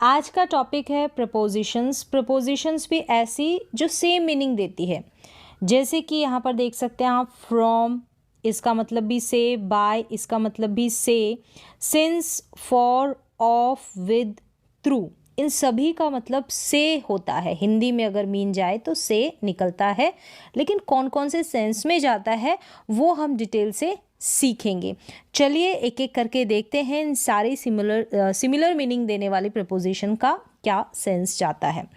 आज का टॉपिक है प्रपोजिशंस। प्रपोजिशंस भी ऐसी जो सेम मीनिंग देती है, जैसे कि यहाँ पर देख सकते हैं आप, फ्रॉम इसका मतलब भी से, बाय इसका मतलब भी से, since, for, of, with, through, इन सभी का मतलब से होता है। हिंदी में अगर मीन जाए तो से निकलता है, लेकिन कौन कौन से सेंस में जाता है वो हम डिटेल से सीखेंगे। चलिए एक एक करके देखते हैं इन सारी सिमिलर मीनिंग देने वाली प्रपोजिशन का क्या सेंस जाता है।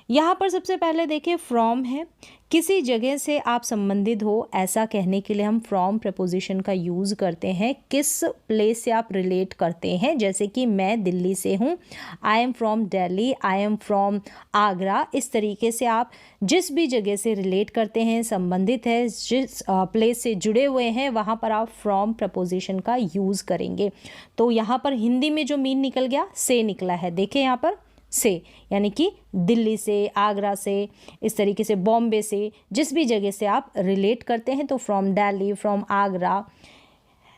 यहाँ पर सबसे पहले देखिए फ्रॉम है, किसी जगह से आप संबंधित हो ऐसा कहने के लिए हम फ्रॉम प्रपोजिशन का यूज़ करते हैं। किस प्लेस से आप रिलेट करते हैं, जैसे कि मैं दिल्ली से हूँ, I am from Delhi, I am from Agra. इस तरीके से आप जिस भी जगह से रिलेट करते हैं, संबंधित है, जिस प्लेस से जुड़े हुए हैं, वहाँ पर आप फ्रॉम प्रपोजिशन का यूज़ करेंगे। तो यहाँ पर हिंदी में जो मीन निकल गया से निकला है, देखिए यहाँ पर से, यानी कि दिल्ली से, आगरा से, इस तरीके से बॉम्बे से, जिस भी जगह से आप रिलेट करते हैं तो from Delhi, from Agra.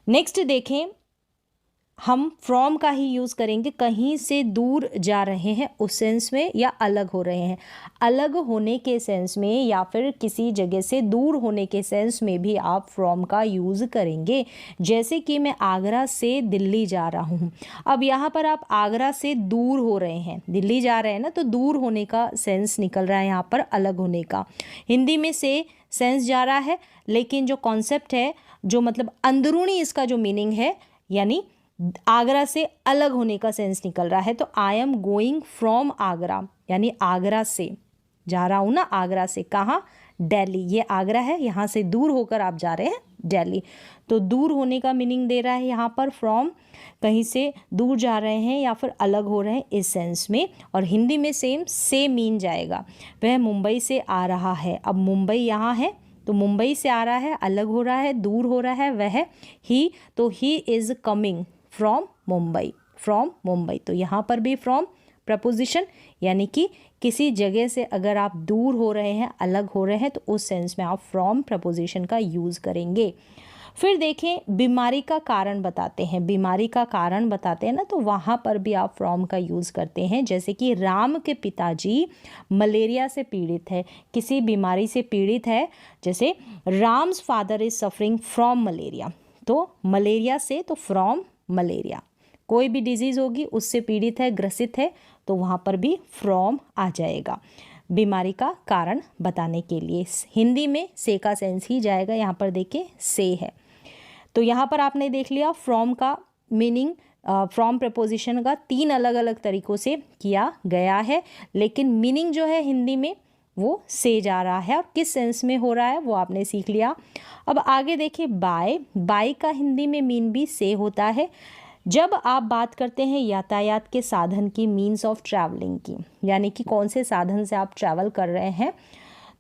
Next देखें, हम फ्रॉम का ही यूज़ करेंगे कहीं से दूर जा रहे हैं उस सेंस में, या अलग हो रहे हैं, अलग होने के सेंस में, या फिर किसी जगह से दूर होने के सेंस में भी आप फ्रॉम का यूज़ करेंगे। जैसे कि मैं आगरा से दिल्ली जा रहा हूँ, अब यहाँ पर आप आगरा से दूर हो रहे हैं, दिल्ली जा रहे हैं ना, तो दूर होने का सेंस निकल रहा है यहाँ पर, अलग होने का। हिंदी में से सेंस जा रहा है, लेकिन जो कॉन्सेप्ट है, जो मतलब अंदरूनी इसका जो मीनिंग है, यानी आगरा से अलग होने का सेंस निकल रहा है। तो I am going from Agra, यानी आगरा से जा रहा हूँ ना, आगरा से कहाँ, दिल्ली। ये आगरा है, यहाँ से दूर होकर आप जा रहे हैं दिल्ली, तो दूर होने का मीनिंग दे रहा है यहाँ पर फ्रॉम, कहीं से दूर जा रहे हैं या फिर अलग हो रहे हैं इस सेंस में। और हिंदी में सेम से मीन जाएगा, वह मुंबई से आ रहा है। अब मुंबई यहाँ है तो मुंबई से आ रहा है, अलग हो रहा है, दूर हो रहा है, वह ही, तो he is coming from Mumbai, from Mumbai. तो यहाँ पर भी फ्रॉम प्रपोजिशन, यानी कि किसी जगह से अगर आप दूर हो रहे हैं, अलग हो रहे हैं, तो उस सेंस में आप फ्रॉम प्रपोजिशन का यूज़ करेंगे। फिर देखें, बीमारी का कारण बताते हैं, बीमारी का कारण बताते हैं ना, तो वहाँ पर भी आप फ्रॉम का यूज़ करते हैं। जैसे कि राम के पिताजी मलेरिया से पीड़ित है, किसी बीमारी से पीड़ित है, जैसे Ram's father is suffering from malaria, तो मलेरिया से, तो फ्रॉम मलेरिया। कोई भी डिजीज़ होगी उससे पीड़ित है, ग्रसित है, तो वहाँ पर भी फ्रॉम आ जाएगा बीमारी का कारण बताने के लिए। हिंदी में से का सेंस ही जाएगा, यहाँ पर देखिए से है। तो यहाँ पर आपने देख लिया फ्रॉम का मीनिंग, फ्रॉम प्रपोजिशन का 3 अलग अलग तरीक़ों से किया गया है, लेकिन मीनिंग जो है हिंदी में वो से जा रहा है, और किस सेंस में हो रहा है वो आपने सीख लिया। अब आगे देखिए बाय, बाय का हिंदी में मीन भी से होता है। जब आप बात करते हैं यातायात के साधन की, मीन्स ऑफ ट्रैवलिंग की, यानी कि कौन से साधन से आप ट्रैवल कर रहे हैं,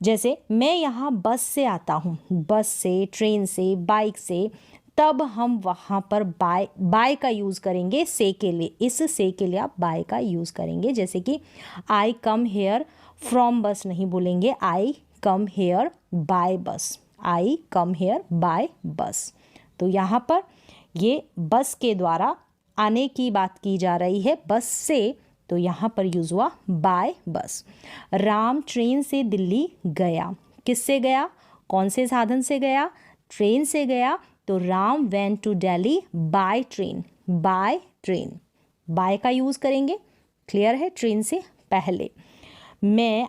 जैसे मैं यहाँ बस से आता हूँ, बस से, ट्रेन से, बाइक से, तब हम वहाँ पर बाय का यूज़ करेंगे से के लिए, इस से के लिए आप बाय का यूज़ करेंगे। जैसे कि आई कम हेयर फ्रॉम बस नहीं बोलेंगे, आई कम हेयर बाय बस, आई कम हेयर बाय बस। तो यहाँ पर ये बस के द्वारा आने की बात की जा रही है, बस से, तो यहाँ पर यूज़ हुआ बाय बस। राम ट्रेन से दिल्ली गया, किससे गया, कौन से साधन से गया, ट्रेन से गया, तो Ram went to Delhi by train, by train, by का यूज़ करेंगे, क्लियर है, ट्रेन से पहले। मैं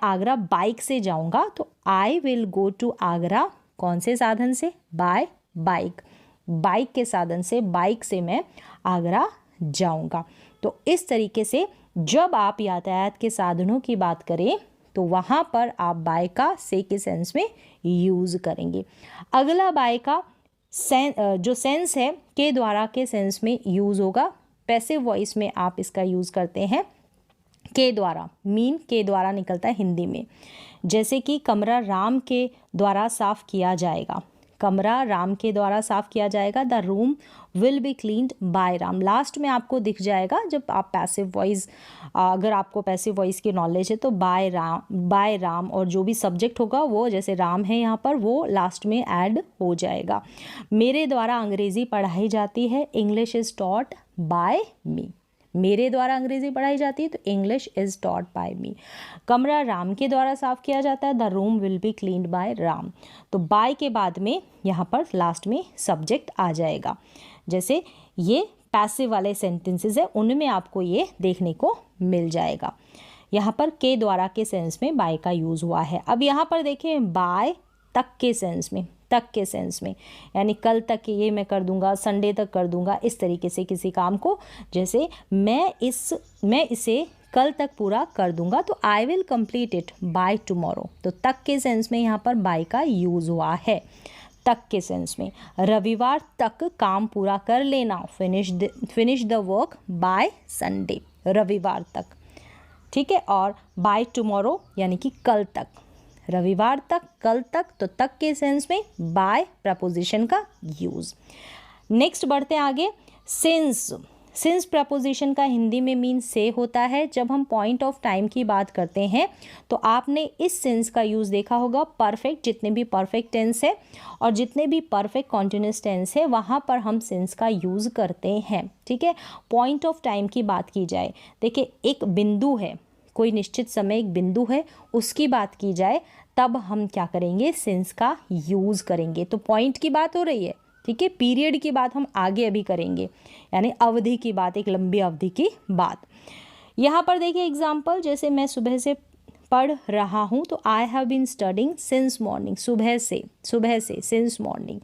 आगरा बाइक से जाऊंगा, तो I will go to Agra, कौन से साधन से, बाय बाइक, बाइक के साधन से, बाइक से मैं आगरा जाऊंगा। तो इस तरीके से जब आप यातायात के साधनों की बात करें तो वहाँ पर आप बाय का से के सेंस में यूज़ करेंगे। अगला बाय का जो सेंस है के द्वारा के सेंस में यूज़ होगा। पैसिव वॉइस में आप इसका यूज़ करते हैं के द्वारा, मीन के द्वारा निकलता है हिंदी में। जैसे कि कमरा राम के द्वारा साफ़ किया जाएगा, कमरा राम के द्वारा साफ़ किया जाएगा, the room will be cleaned by Ram. Last में आपको दिख जाएगा जब आप पैसिव वॉइस, अगर आपको पैसिव वॉइस की नॉलेज है तो बाय राम और जो भी सब्जेक्ट होगा वो, जैसे राम है यहाँ पर, वो लास्ट में ऐड हो जाएगा। मेरे द्वारा अंग्रेज़ी पढ़ाई जाती है, English is taught by me. मेरे द्वारा अंग्रेजी पढ़ाई जाती है तो English is taught by me. कमरा राम के द्वारा साफ किया जाता है, the room will be cleaned by Ram. तो बाय के बाद में यहाँ पर लास्ट में सब्जेक्ट आ जाएगा। जैसे ये पैसिव वाले सेंटेंसेस है उनमें आपको ये देखने को मिल जाएगा। यहाँ पर के द्वारा के सेंस में बाय का यूज़ हुआ है। अब यहाँ पर देखें बाय तक के सेंस में, तक के सेंस में, यानी कल तक ये मैं कर दूंगा, संडे तक कर दूंगा, इस तरीके से किसी काम को, जैसे मैं इसे कल तक पूरा कर दूंगा तो I will complete it by tomorrow. तो तक के सेंस में यहाँ पर बाय का यूज़ हुआ है, तक के सेंस में। रविवार तक काम पूरा कर लेना, finish the work by Sunday, रविवार तक, ठीक है। और बाय टुमारो यानी कि कल तक, रविवार तक, कल तक, तो तक के सेंस में बाय प्रपोजिशन का यूज़। नेक्स्ट बढ़ते हैं आगे। सिंस प्रपोजिशन का हिंदी में मीन से होता है। जब हम पॉइंट ऑफ टाइम की बात करते हैं तो आपने इस सिंस का यूज़ देखा होगा। परफेक्ट, जितने भी परफेक्ट टेंस है और जितने भी परफेक्ट कॉन्टिन्यूअस टेंस है वहाँ पर हम सिंस का यूज़ करते हैं, ठीक है। पॉइंट ऑफ टाइम की बात की जाए, देखिए एक बिंदु है, कोई निश्चित समय एक बिंदु है, उसकी बात की जाए तब हम क्या करेंगे, सिंस का यूज़ करेंगे। तो पॉइंट की बात हो रही है, ठीक है। पीरियड की बात हम आगे अभी करेंगे, यानी अवधि की बात, एक लंबी अवधि की बात। यहाँ पर देखिए एग्जाम्पल, जैसे मैं सुबह से पढ़ रहा हूँ तो I have been studying since morning, सुबह से सिंस मॉर्निंग,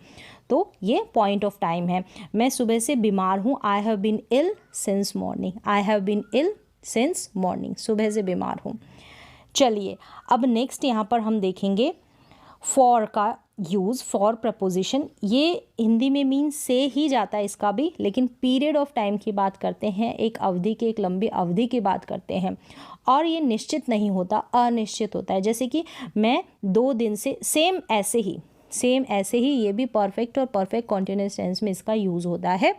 तो ये पॉइंट ऑफ टाइम है। मैं सुबह से बीमार हूँ, I have been ill since morning, I have been ill since morning, सुबह से बीमार हूँ। चलिए अब नेक्स्ट यहाँ पर हम देखेंगे फॉर का यूज़। फॉर प्रपोजिशन ये हिंदी में मीन से ही जाता है इसका भी, लेकिन पीरियड ऑफ टाइम की बात करते हैं, एक अवधि की, एक लंबी अवधि की बात करते हैं, और ये निश्चित नहीं होता, अनिश्चित होता है। जैसे कि मैं 2 दिन से, सेम ऐसे ही ये भी परफेक्ट और परफेक्ट कॉन्टिन्यूअस टेंस में इसका यूज़ होता है।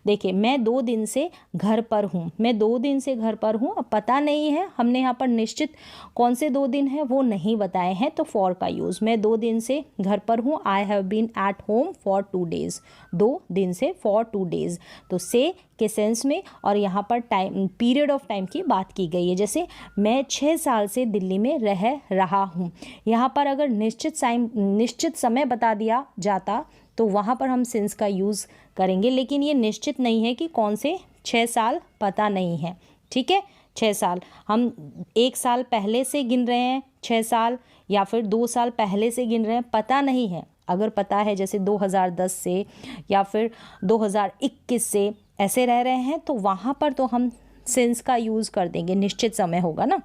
देखिए मैं 2 दिन से घर पर हूँ, मैं 2 दिन से घर पर हूँ, अब पता नहीं है, हमने यहाँ पर निश्चित कौन से 2 दिन है वो नहीं बताए हैं, तो फॉर का यूज़, मैं 2 दिन से घर पर हूँ, I have been at home for 2 days, 2 दिन से फॉर 2 डेज़, तो से के सेंस में, और यहाँ पर टाइम, पीरियड ऑफ टाइम की बात की गई है। जैसे मैं 6 साल से दिल्ली में रह रहा हूँ, यहाँ पर अगर निश्चित समय बता दिया जाता तो वहाँ पर हम सिंस का यूज़ करेंगे, लेकिन ये निश्चित नहीं है कि कौन से 6 साल, पता नहीं है, ठीक है। 6 साल, हम 1 साल पहले से गिन रहे हैं 6 साल, या फिर 2 साल पहले से गिन रहे हैं, पता नहीं है। अगर पता है जैसे 2010 से या फिर 2021 से ऐसे रह रहे हैं तो वहाँ पर तो हम सिंस का यूज़ कर देंगे, निश्चित समय होगा ना।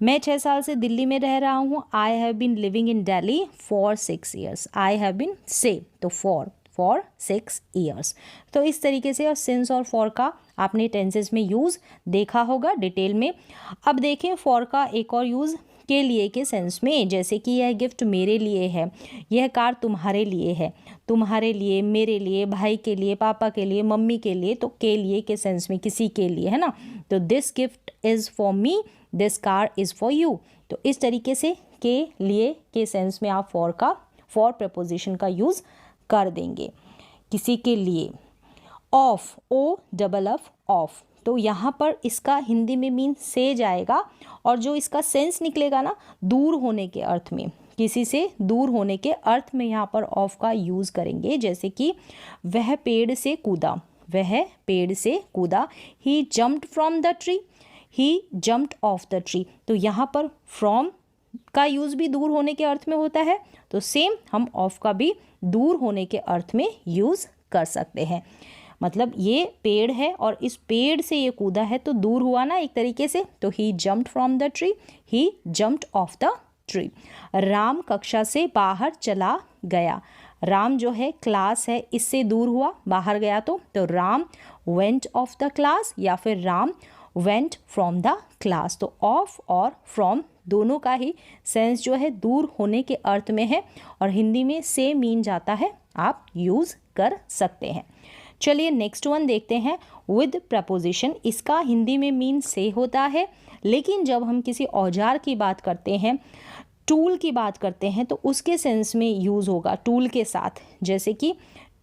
मैं 6 साल से दिल्ली में रह रहा हूँ, I have been living in Delhi for 6 years, I have been से, तो फॉर 6 ईयर्स। तो इस तरीके से और सिंस और फॉर का आपने टेंसेस में यूज़ देखा होगा डिटेल में। अब देखें फॉर का एक और यूज़ के लिए के सेंस में, जैसे कि यह गिफ्ट मेरे लिए है, यह कार तुम्हारे लिए है, तुम्हारे लिए, मेरे लिए, भाई के लिए, पापा के लिए, मम्मी के लिए, तो के लिए के सेंस में किसी के लिए, है ना। तो this gift is for me, this car is for you. तो इस तरीके से के लिए के सेंस में आप फॉर प्रपोजिशन का यूज़ कर देंगे, किसी के लिए। ऑफ, OFF, ऑफ, तो यहाँ पर इसका हिंदी में मीन से जाएगा, और जो इसका सेंस निकलेगा ना, दूर होने के अर्थ में, किसी से दूर होने के अर्थ में यहाँ पर ऑफ का यूज़ करेंगे। जैसे कि वह पेड़ से कूदा, he jumped from the tree, he jumped off the tree. तो यहाँ पर फ्रॉम का यूज़ भी दूर होने के अर्थ में होता है, तो सेम हम ऑफ का भी दूर होने के अर्थ में यूज़ कर सकते हैं। मतलब ये पेड़ है और इस पेड़ से ये कूदा है तो दूर हुआ ना एक तरीके से, तो he jumped from the tree, he jumped off the tree. Ram कक्षा से बाहर चला गया, राम जो है क्लास है, इससे दूर हुआ, बाहर गया, तो Ram went of the class, या फिर Ram went from the class. तो ऑफ और फ्रॉम दोनों का ही सेंस जो है दूर होने के अर्थ में है, और हिंदी में से मीन जाता है, आप यूज़ कर सकते हैं। चलिए नेक्स्ट वन देखते हैं, विद प्रपोजिशन। इसका हिंदी में मीन से होता है, लेकिन जब हम किसी औजार की बात करते हैं, टूल की बात करते हैं, तो उसके सेंस में यूज़ होगा टूल के साथ। जैसे कि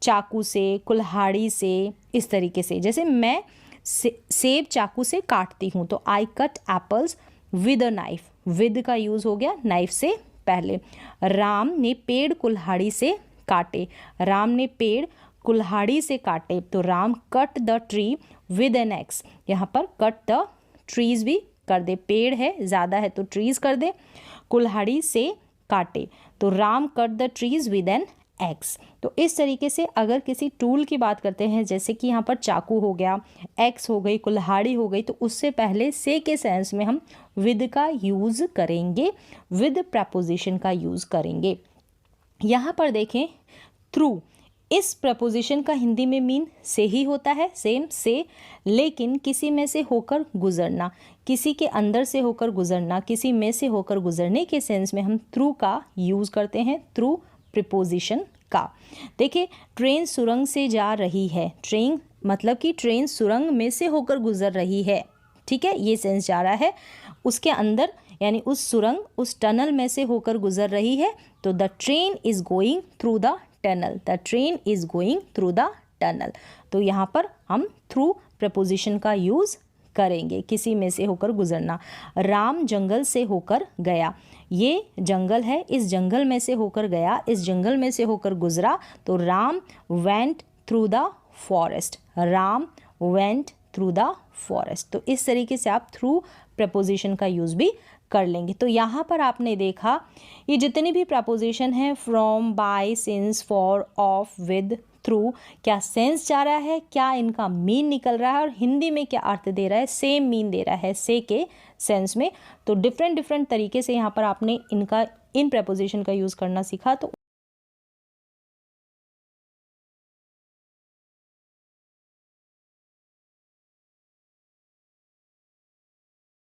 चाकू से, कुल्हाड़ी से, इस तरीके से। जैसे मैं सेब चाकू से काटती हूँ तो I cut apples with a knife. With का यूज़ हो गया नाइफ से पहले। राम ने पेड़ कुल्हाड़ी से काटे। राम ने पेड़ कुल्हाड़ी से काटे तो Ram cut the tree with an axe. यहाँ पर कट द ट्रीज भी कर दे, पेड़ है ज़्यादा है तो ट्रीज कर दे। कुल्हाड़ी से काटे तो Ram cut the trees with an axe. तो इस तरीके से अगर किसी टूल की बात करते हैं, जैसे कि यहाँ पर चाकू हो गया, एक्स हो गई, कुल्हाड़ी हो गई, तो उससे पहले से के सेंस में हम विद का यूज़ करेंगे, विद प्रपोजिशन का यूज़ करेंगे। यहाँ पर देखें थ्रू, इस प्रपोजिशन का हिंदी में मीन से ही होता है, सेम से, लेकिन किसी में से होकर गुजरना, किसी के अंदर से होकर गुजरना, किसी में से होकर गुजरने के सेंस में हम थ्रू का यूज़ करते हैं, थ्रू प्रीपोजिशन का। देखिए ट्रेन सुरंग से जा रही है, ट्रेन मतलब कि ट्रेन सुरंग में से होकर गुजर रही है, ठीक है, ये सेंस जा रहा है। उसके अंदर यानी उस सुरंग, उस टनल में से होकर गुजर रही है तो the train is going through the tunnel, the train is going through the tunnel. तो यहाँ पर हम थ्रू प्रपोजिशन का यूज़ करेंगे, किसी में से होकर गुजरना। राम जंगल से होकर गया, ये जंगल है, इस जंगल में से होकर गया, इस जंगल में से होकर गुजरा तो Ram went through the forest, Ram went through the forest. तो इस तरीके से आप थ्रू प्रपोजिशन का यूज़ भी कर लेंगे। तो यहाँ पर आपने देखा ये जितनी भी प्रपोजिशन हैं from, by, since, for, of, with, through, क्या सेंस जा रहा है, क्या इनका मीन निकल रहा है और हिंदी में क्या अर्थ दे रहा है, सेम मीन दे रहा है से के सेंस में। तो डिफरेंट तरीके से यहाँ पर आपने इन प्रपोजिशन का यूज़ करना सीखा। तो